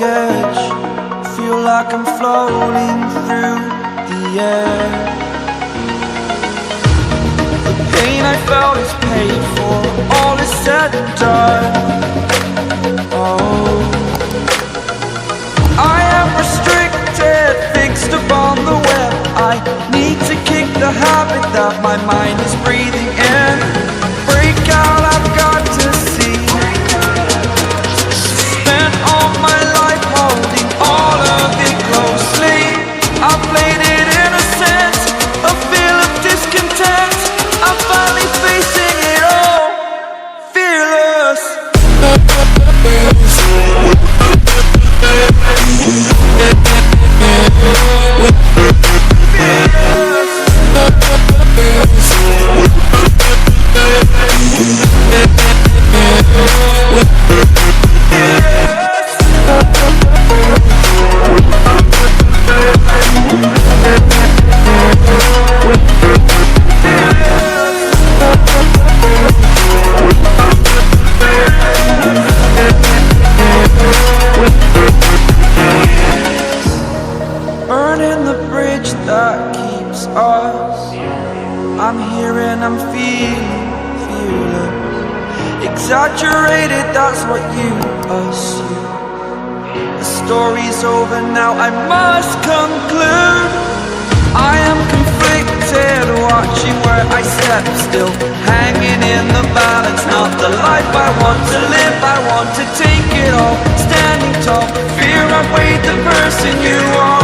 edge, feel like I'm floating through the air. The pain I felt is paid for, all is said and done. Oh, I am restricted, fixed upon the web. I need to kick the habit that my mind is breathing in. Break out, I've got to see. Spent all my life holding all of it closely. I played it innocent, a feel of discontent. I'm finally facing it all, fearless. Burning the bridge that keeps us. I'm here and I'm feeling fearless. Exaggerated, that's what you assume. The story's over now, I must conclude. I am conflicted, watching where I step still, hanging in the balance. Not the life I want to live, I want to take it all. Standing tall, fear I've weighed the person you are.